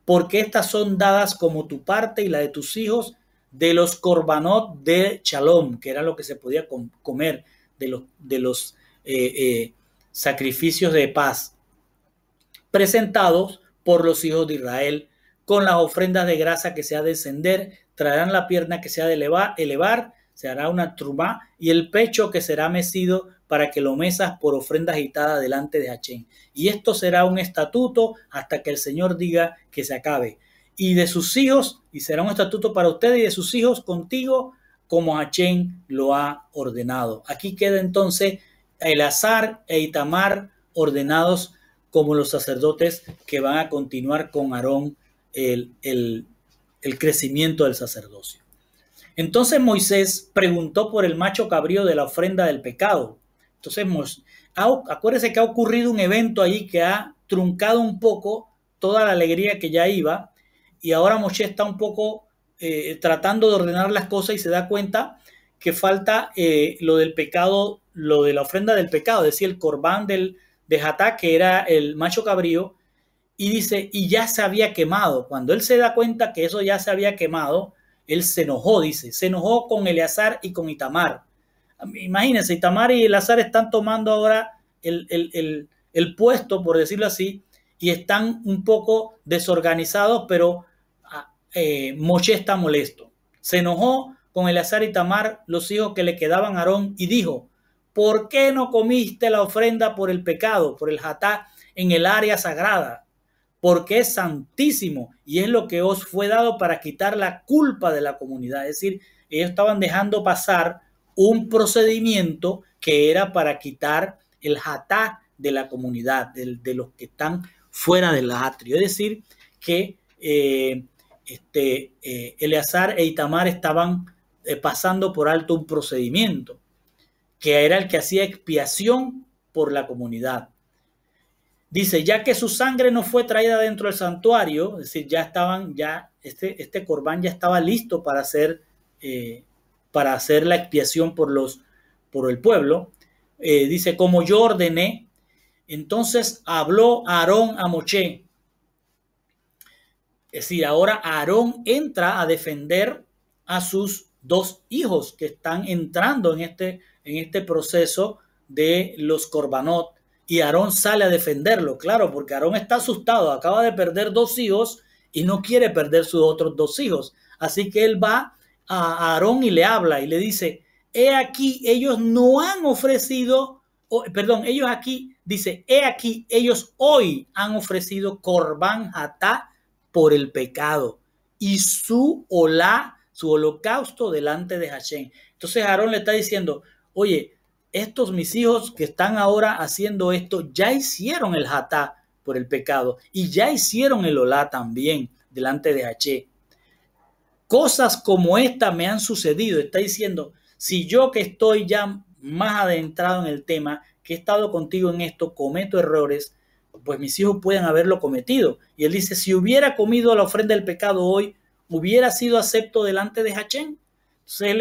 porque estas son dadas como tu parte y la de tus hijos de los korbanot de shalom, que era lo que se podía comer de los sacrificios de paz presentados por los hijos de Israel. Con las ofrendas de grasa que se ha de encender, traerán la pierna que se ha de elevar, se hará una trumá, y el pecho que será mecido para que lo mesas por ofrenda agitada delante de Hachén. Y esto será un estatuto hasta que el Señor diga que se acabe. Y de sus hijos, y será un estatuto para ustedes y de sus hijos contigo, como Hachén lo ha ordenado. Aquí queda entonces Eleazar e Itamar ordenados como los sacerdotes que van a continuar con Aarón el crecimiento del sacerdocio. Entonces Moisés preguntó por el macho cabrío de la ofrenda del pecado. Entonces, acuérdense que ha ocurrido un evento ahí que ha truncado un poco toda la alegría que ya iba, y ahora Moshe está un poco tratando de ordenar las cosas y se da cuenta que falta lo del pecado, lo de la ofrenda del pecado, es decir, el corbán de Hatá, que era el macho cabrío, y dice, y ya se había quemado. Cuando él se da cuenta que eso ya se había quemado, él se enojó, dice, se enojó con Eleazar y con Itamar. Imagínense, Itamar y Eleazar están tomando ahora el puesto, por decirlo así, y están un poco desorganizados, pero Moshe está molesto. Se enojó con Eleazar y Itamar, los hijos que le quedaban a Aarón, y dijo, ¿por qué no comiste la ofrenda por el pecado, por el hatá, en el área sagrada? Porque es santísimo y es lo que os fue dado para quitar la culpa de la comunidad. Es decir, ellos estaban dejando pasar un procedimiento que era para quitar el hatá de la comunidad, de los que están fuera del atrio. Es decir, que Eleazar e Itamar estaban pasando por alto un procedimiento que era el que hacía expiación por la comunidad. Dice, ya que su sangre no fue traída dentro del santuario, es decir, este corbán ya estaba listo para hacer la expiación por el pueblo. Dice, como yo ordené, entonces habló Aarón a Moshe. Es decir, ahora Aarón entra a defender a sus 2 hijos que están entrando en este proceso de los korbanot, y Aarón sale a defenderlo, claro, porque Aarón está asustado, acaba de perder 2 hijos y no quiere perder sus otros 2 hijos, así que él va a Aarón y le habla y le dice, he aquí, ellos no han ofrecido, ellos aquí, dice, he aquí, ellos hoy han ofrecido corbán hatá por el pecado y su holocausto delante de Hachén. Entonces Aarón le está diciendo, oye, estos mis hijos que están ahora haciendo esto, ya hicieron el hatá por el pecado y ya hicieron el olá también delante de Hachén. Cosas como esta me han sucedido. Está diciendo, si yo que estoy ya más adentrado en el tema, que he estado contigo en esto, cometo errores, pues mis hijos pueden haberlo cometido. Y él dice, si hubiera comido la ofrenda del pecado hoy, hubiera sido acepto delante de Hachén. Entonces él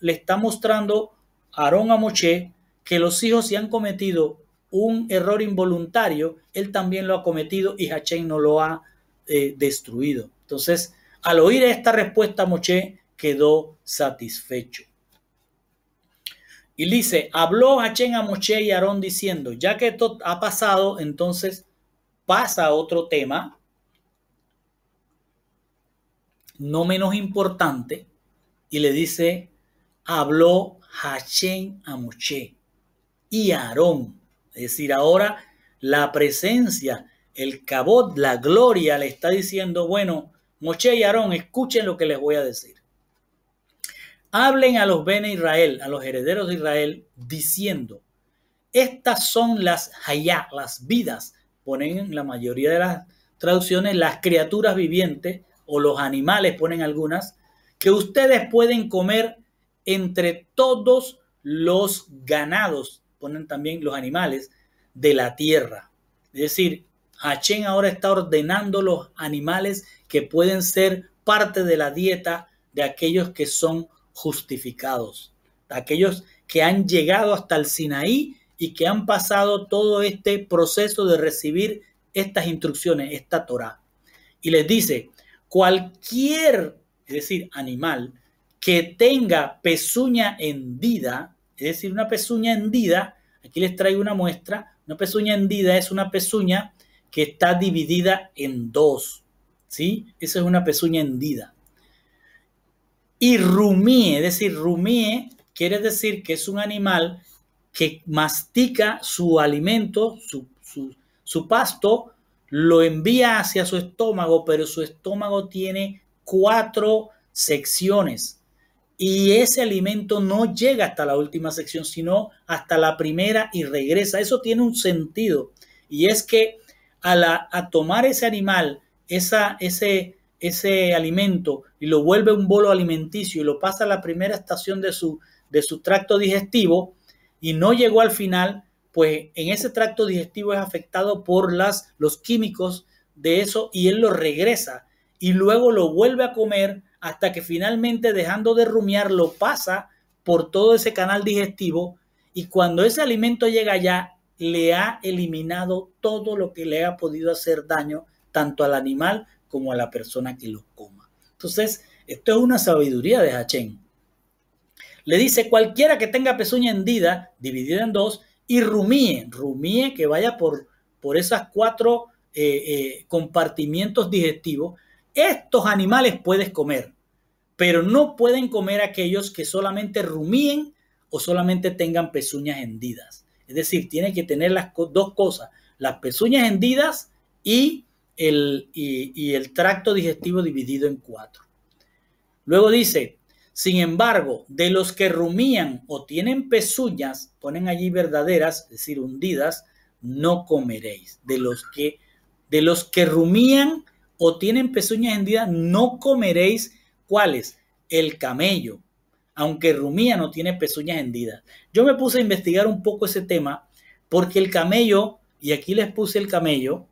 le está mostrando a Aarón a Moshe que los hijos, si han cometido un error involuntario, él también lo ha cometido y Hashem no lo ha destruido. Entonces, al oír esta respuesta, Moshe quedó satisfecho. Y dice, habló Hashem a Moshe y Aarón diciendo, ya que esto ha pasado, entonces pasa a otro tema, no menos importante, y le dice, habló Hashem a Moshe y a Aarón. Es decir, ahora la presencia, el kabod, la gloria le está diciendo, bueno, Moshe y Aarón, escuchen lo que les voy a decir. Hablen a los Bene Israel, a los herederos de Israel, diciendo, estas son las hayá, las vidas, ponen en la mayoría de las traducciones las criaturas vivientes o los animales, ponen algunas, que ustedes pueden comer entre todos los ganados, ponen también los animales de la tierra. Es decir, Hashem ahora está ordenando los animales que pueden ser parte de la dieta de aquellos que son justificados, aquellos que han llegado hasta el Sinaí y que han pasado todo este proceso de recibir estas instrucciones, esta Torá. Y les dice, cualquier, es decir, animal que tenga pezuña hendida, es decir, una pezuña hendida, aquí les traigo una muestra, una pezuña hendida es una pezuña que está dividida en dos, ¿sí? Esa es una pezuña hendida. Y rumíe, es decir, rumíe quiere decir que es un animal que mastica su alimento, su pasto, lo envía hacia su estómago, pero su estómago tiene 4 secciones. Y ese alimento no llega hasta la última sección, sino hasta la primera y regresa. Eso tiene un sentido. Y es que a tomar ese animal, ese alimento, y lo vuelve un bolo alimenticio y lo pasa a la primera estación de su tracto digestivo y no llegó al final, pues en ese tracto digestivo es afectado por los químicos de eso y él lo regresa y luego lo vuelve a comer hasta que finalmente, dejando de rumiar, lo pasa por todo ese canal digestivo y cuando ese alimento llega allá, le ha eliminado todo lo que le ha podido hacer daño tanto al animal como a la persona que lo coma. Entonces, esto es una sabiduría de Hashem. Le dice, cualquiera que tenga pezuña hendida, dividida en dos, y rumíe que vaya por esas 4 compartimientos digestivos, estos animales puedes comer, pero no pueden comer aquellos que solamente rumíen o solamente tengan pezuñas hendidas. Es decir, tiene que tener las dos cosas, las pezuñas hendidas y el tracto digestivo dividido en 4. Luego dice, sin embargo, de los que rumían o tienen pezuñas, ponen allí verdaderas, es decir, hundidas, no comeréis. De los que rumían o tienen pezuñas hendidas, no comeréis. ¿Cuáles? El camello, aunque rumía no tiene pezuñas hendidas. Yo me puse a investigar un poco ese tema porque el camello, y aquí les puse el camello,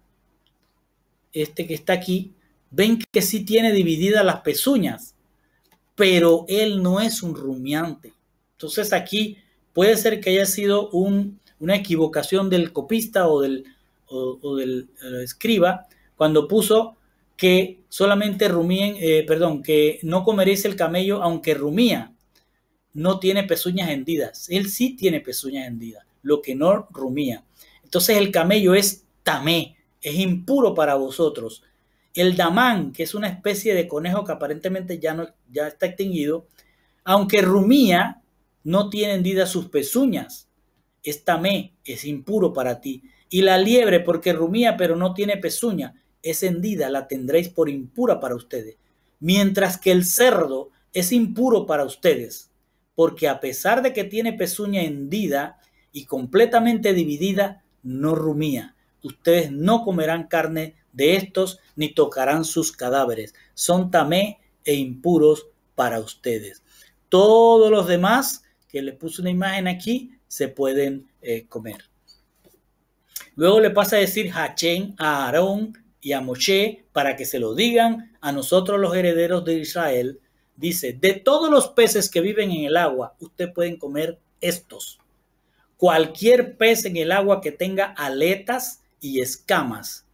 este que está aquí, ven que sí tiene divididas las pezuñas, pero él no es un rumiante. Entonces aquí puede ser que haya sido una equivocación del copista o del escriba cuando puso que solamente rumíen, que no comeréis el camello aunque rumía, no tiene pezuñas hendidas. Él sí tiene pezuñas hendidas, lo que no rumía. Entonces el camello es tamé, es impuro para vosotros. El damán, que es una especie de conejo que aparentemente ya está extinguido, aunque rumía, no tiene hendidas sus pezuñas. Es tamé, es impuro para ti. Y la liebre, porque rumía pero no tiene pezuña, es hendida, la tendréis por impura para ustedes. Mientras que el cerdo es impuro para ustedes, porque a pesar de que tiene pezuña hendida y completamente dividida, no rumía. Ustedes no comerán carne de estos ni tocarán sus cadáveres. Son tamé e impuros para ustedes. Todos los demás, que les puse una imagen aquí, se pueden comer. Luego le pasa a decir Hashem a Aarón y a Moshe para que se lo digan a nosotros los herederos de Israel. Dice, de todos los peces que viven en el agua, ustedes pueden comer estos. cualquier pez en el agua que tenga aletas y escamas.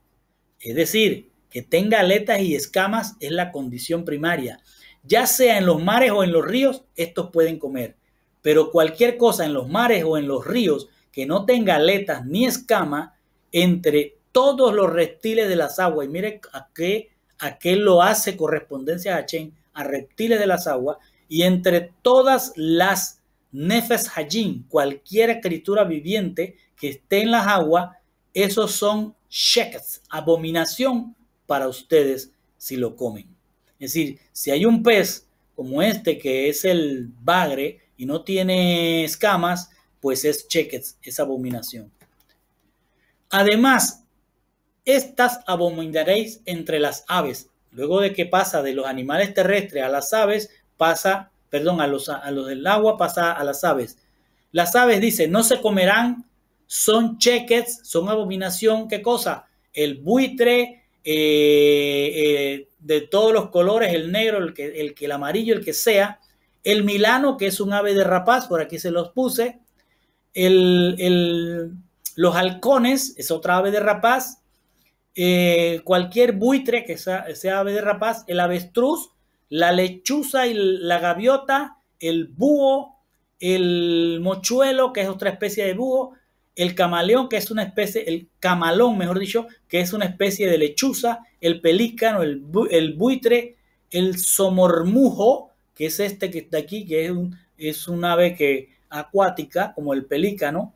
Es decir, que tenga aletas y escamas es la condición primaria. Ya sea en los mares o en los ríos, estos pueden comer. Pero cualquier cosa en los mares o en los ríos que no tenga aletas ni escamas, entre todos los reptiles de las aguas, y mire a qué lo hace correspondencia a Hashem, a reptiles de las aguas, y entre todas las nefes hayim, cualquier criatura viviente que esté en las aguas, esos son shekets, abominación para ustedes si lo comen. Es decir, si hay un pez como este que es el bagre y no tiene escamas, pues es shekets, es abominación. Además, estas abominaréis entre las aves. Luego de que pasa de los animales terrestres a las aves, pasa, perdón, a los del agua pasa a las aves. Las aves, dice, no se comerán, son shekets, son abominación. ¿Qué cosa? El buitre de todos los colores, el negro, el amarillo, el que sea. El milano, que es un ave de rapaz, por aquí se los puse. Los halcones, es otra ave de rapaz. Cualquier buitre que sea ave de rapaz, el avestruz, la lechuza y la gaviota, el búho, el mochuelo, que es otra especie de búho, el camaleón, que es una especie, el camalón, mejor dicho, que es una especie de lechuza, el pelícano, el buitre, el somormujo, que es este que está aquí, que es un ave acuática, como el pelícano,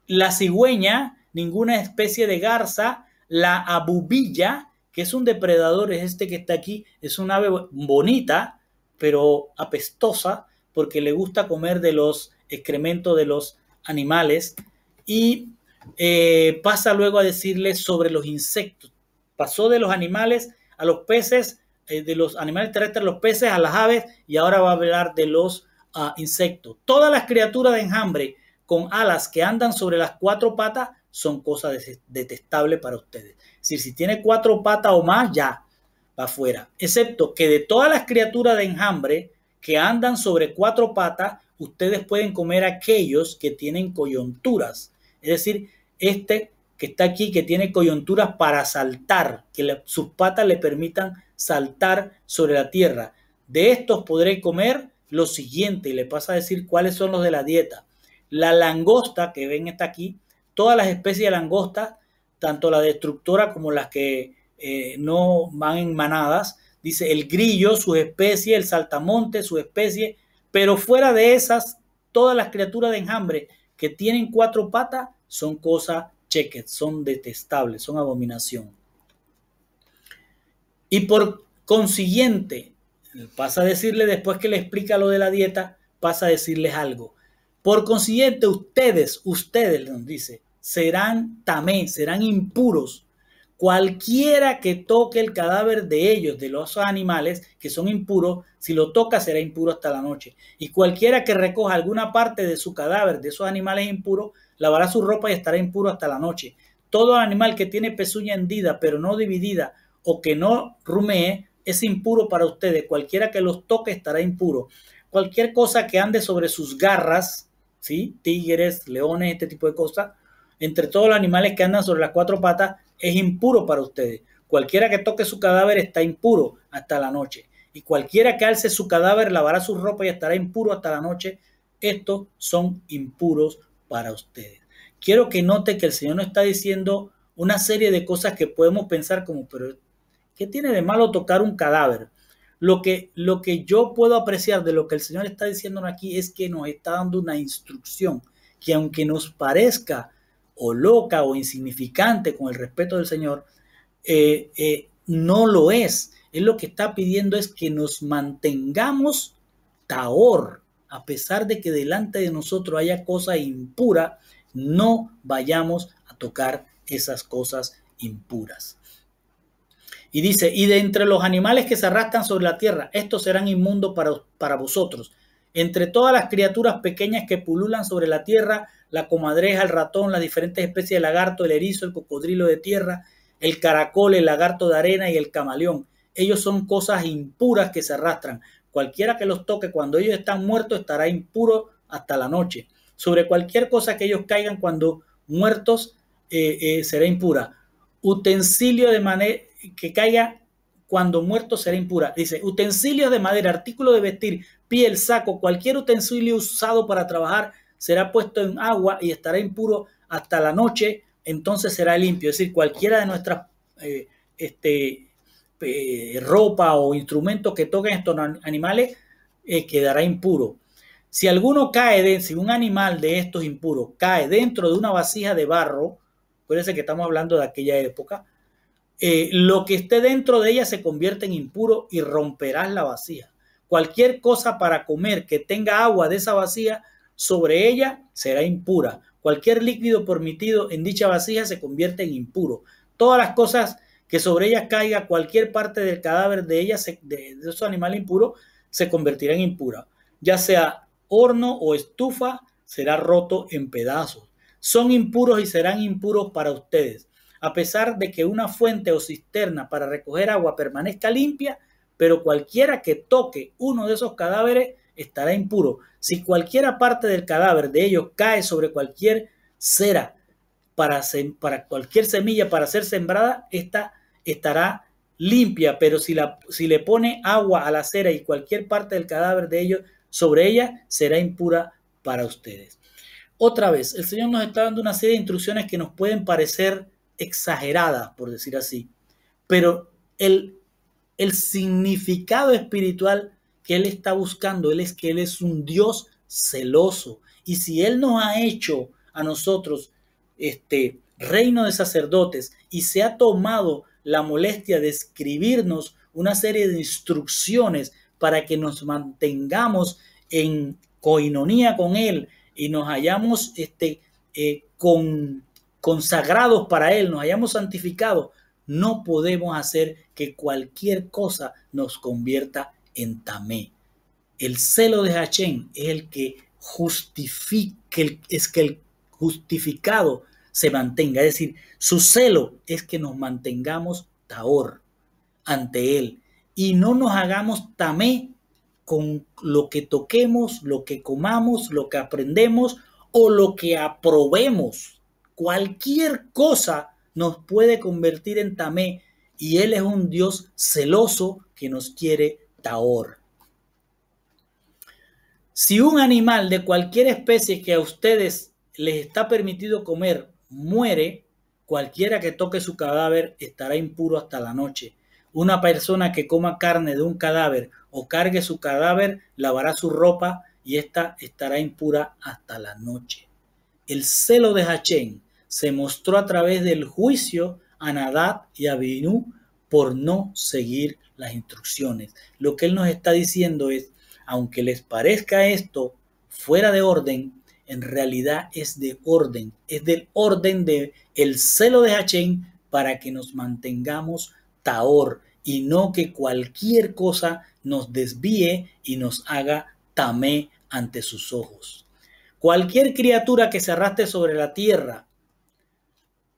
la cigüeña, ninguna especie de garza, la abubilla, que es un depredador, es este que está aquí, es un ave bonita, pero apestosa, porque le gusta comer de los excrementos de los animales, y pasa luego a decirles sobre los insectos. Pasó de los animales a los peces, de los animales terrestres a los peces, a las aves, y ahora va a hablar de los insectos. Todas las criaturas de enjambre con alas que andan sobre las cuatro patas son cosas detestables para ustedes. Es decir, si tiene cuatro patas o más, ya va afuera. Excepto que de todas las criaturas de enjambre que andan sobre cuatro patas, ustedes pueden comer aquellos que tienen coyunturas. Es decir, este que está aquí, que tiene coyunturas para saltar, que sus patas le permitan saltar sobre la tierra. De estos podré comer lo siguiente, y le pasa a decir cuáles son los de la dieta. La langosta, que ven está aquí, todas las especies de langosta, tanto la destructora como las que no van en manadas, dice el grillo, su especie, el saltamonte, su especie, pero fuera de esas, todas las criaturas de enjambre que tienen cuatro patas son cosas cheques, son detestables, son abominación. Y por consiguiente, pasa a decirle, después que le explica lo de la dieta, pasa a decirles algo. Por consiguiente, ustedes nos dice, serán tamé, serán impuros. Cualquiera que toque el cadáver de ellos, de los animales que son impuros, si lo toca será impuro hasta la noche. Y cualquiera que recoja alguna parte de su cadáver, de esos animales impuros, lavará su ropa y estará impuro hasta la noche. Todo animal que tiene pezuña hendida, pero no dividida, o que no rumee, es impuro para ustedes. Cualquiera que los toque estará impuro. Cualquier cosa que ande sobre sus garras, ¿sí? Tigres, leones, este tipo de cosas, entre todos los animales que andan sobre las cuatro patas, es impuro para ustedes. Cualquiera que toque su cadáver está impuro hasta la noche. Y cualquiera que alce su cadáver lavará su ropa y estará impuro hasta la noche. Estos son impuros para ustedes. Quiero que note que el Señor nos está diciendo una serie de cosas que podemos pensar como, pero ¿qué tiene de malo tocar un cadáver? Lo que yo puedo apreciar de lo que el Señor está diciendo aquí es que nos está dando una instrucción que, aunque nos parezca o loca o insignificante con el respeto del Señor, no lo es. Él lo que está pidiendo es que nos mantengamos tahor, a pesar de que delante de nosotros haya cosas impuras, no vayamos a tocar esas cosas impuras. Y dice, y de entre los animales que se arrastran sobre la tierra, estos serán inmundos para vosotros. Entre todas las criaturas pequeñas que pululan sobre la tierra, la comadreja, el ratón, las diferentes especies de lagarto, el erizo, el cocodrilo de tierra, el caracol, el lagarto de arena y el camaleón. Ellos son cosas impuras que se arrastran. Cualquiera que los toque cuando ellos están muertos estará impuro hasta la noche. Sobre cualquier cosa que ellos caigan cuando muertos será impura. Utensilio de manera que caiga cuando muerto será impura. Dice, utensilios de madera, artículo de vestir, piel, saco, cualquier utensilio usado para trabajar será puesto en agua y estará impuro hasta la noche, entonces será limpio. Es decir, cualquiera de nuestras ropa o instrumentos que toquen estos animales quedará impuro. Si alguno cae, si un animal de estos impuros cae dentro de una vasija de barro, acuérdense que estamos hablando de aquella época, lo que esté dentro de ella se convierte en impuro y romperás la vasija. Cualquier cosa para comer que tenga agua de esa vasija sobre ella será impura. Cualquier líquido permitido en dicha vasija se convierte en impuro. Todas las cosas que sobre ellas caiga, cualquier parte del cadáver de ellas, de esos animales impuros, se convertirá en impura. Ya sea horno o estufa, será roto en pedazos. Son impuros y serán impuros para ustedes. A pesar de que una fuente o cisterna para recoger agua permanezca limpia, pero cualquiera que toque uno de esos cadáveres estará impuro. Si cualquiera parte del cadáver de ellos cae sobre cualquier cera para cualquier semilla para ser sembrada, esta estará limpia, pero si le pone agua a la cera y cualquier parte del cadáver de ellos sobre ella, será impura para ustedes. Otra vez, el Señor nos está dando una serie de instrucciones que nos pueden parecer exageradas, por decir así, pero el significado espiritual que Él está buscando, es que Él es un Dios celoso, y si Él nos ha hecho a nosotros reino de sacerdotes y se ha tomado la molestia de escribirnos una serie de instrucciones para que nos mantengamos en coinonía con Él y nos hayamos consagrados para Él, nos hayamos santificado, no podemos hacer que cualquier cosa nos convierta en tamé. El celo de Hachén es el que justifica, es que el justificado se mantenga. Es decir, su celo es que nos mantengamos tahor ante Él y no nos hagamos tamé con lo que toquemos, lo que comamos, lo que aprendemos o lo que aprobemos. Cualquier cosa nos puede convertir en tamé y Él es un Dios celoso que nos quiere tahor. Si un animal de cualquier especie que a ustedes les está permitido comer muere, cualquiera que toque su cadáver estará impuro hasta la noche. Una persona que coma carne de un cadáver o cargue su cadáver lavará su ropa y ésta estará impura hasta la noche. El celo de Hachén se mostró a través del juicio a Nadab y a Abinú por no seguir las instrucciones. Lo que Él nos está diciendo es, aunque les parezca esto fuera de orden, en realidad es de orden, es del orden del celo de Hachén para que nos mantengamos tahor y no que cualquier cosa nos desvíe y nos haga tamé ante sus ojos. Cualquier criatura que se arrastre sobre la tierra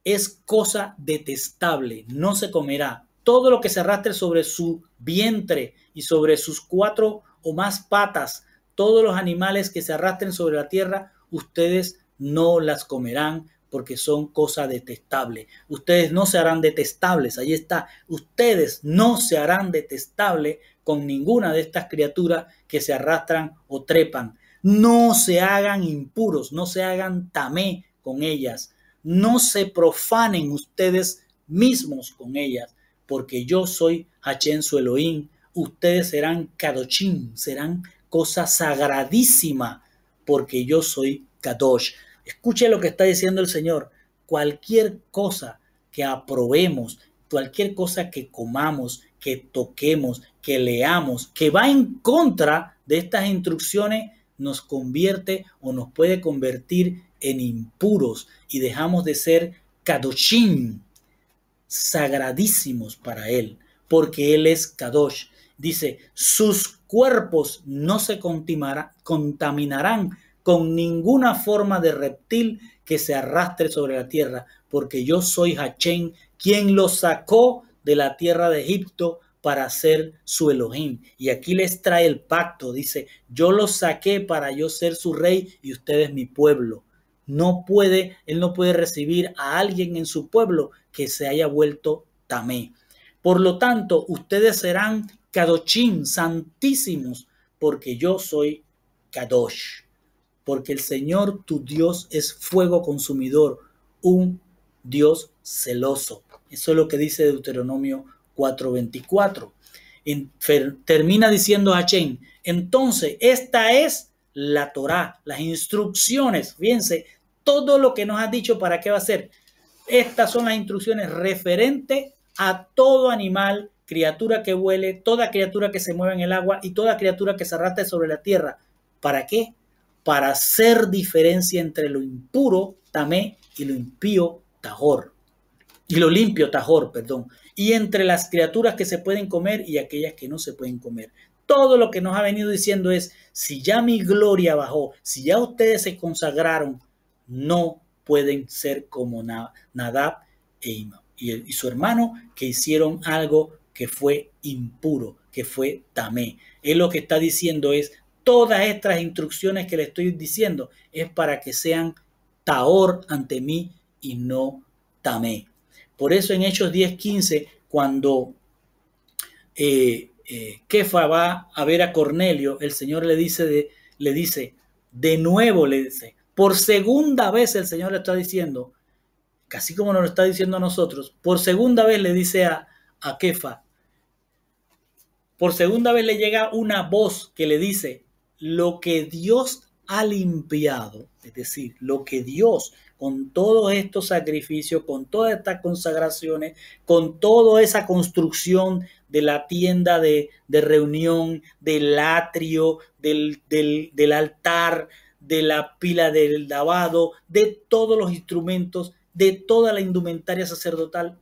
es cosa detestable, no se comerá. Todo lo que se arrastre sobre su vientre y sobre sus 4 o más patas, todos los animales que se arrastren sobre la tierra, ustedes no las comerán porque son cosas detestables. Ustedes no se harán detestables, ahí está. Ustedes no se harán detestables con ninguna de estas criaturas que se arrastran o trepan. No se hagan impuros, no se hagan tamé con ellas. No se profanen ustedes mismos con ellas, porque yo soy Hachén su Elohim. Ustedes serán kadoshim, serán cosa sagradísima, porque yo soy kadosh. Escuche lo que está diciendo el Señor. Cualquier cosa que aprobemos, cualquier cosa que comamos, que toquemos, que leamos, que va en contra de estas instrucciones, nos convierte o nos puede convertir en impuros y dejamos de ser kadoshim, sagradísimos para Él, porque Él es kadosh. Dice, sus cuerpos no se contaminarán con ninguna forma de reptil que se arrastre sobre la tierra, porque yo soy Hachén, quien los sacó de la tierra de Egipto para ser su Elohim. Y aquí les trae el pacto. Dice, yo los saqué para yo ser su rey y ustedes mi pueblo. Él no puede recibir a alguien en su pueblo que se haya vuelto tamé. Por lo tanto, ustedes serán kadoshim, santísimos, porque yo soy kadosh. Porque el Señor tu Dios es fuego consumidor, un Dios celoso. Eso es lo que dice Deuteronomio 4:24. Termina diciendo Hashem, entonces esta es la Torá, las instrucciones. Fíjense, todo lo que nos ha dicho para qué va a ser. Estas son las instrucciones referentes a todo animal, criatura que vuele, toda criatura que se mueva en el agua y toda criatura que se arrastre sobre la tierra. ¿Para qué? Para hacer diferencia entre lo impuro, tamé, y lo impío, tajor. Y lo limpio, tajor, perdón. Y entre las criaturas que se pueden comer y aquellas que no se pueden comer. Todo lo que nos ha venido diciendo es, si ya mi gloria bajó, si ya ustedes se consagraron, no pueden ser como Nadab y su hermano, que hicieron algo que fue impuro, que fue tamé. Él lo que está diciendo es, todas estas instrucciones que le estoy diciendo es para que sean tahor ante mí y no tamé. Por eso en Hechos 10:15, cuando Kefa va a ver a Cornelio, el Señor le dice, de nuevo le dice, por segunda vez el Señor le está diciendo, casi como nos lo está diciendo a nosotros, por segunda vez le dice a Kefa, por segunda vez le llega una voz que le dice, lo que Dios ha limpiado, es decir, lo que Dios, con todos estos sacrificios, con todas estas consagraciones, con toda esa construcción de la tienda de reunión, del atrio, del altar, de la pila del lavado, de todos los instrumentos, de toda la indumentaria sacerdotal,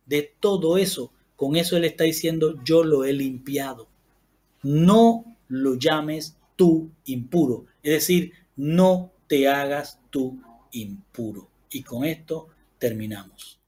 de todo eso, con eso él está diciendo, yo lo he limpiado. No lo llames tú impuro. Es decir, no te hagas tú impuro. Y con esto terminamos.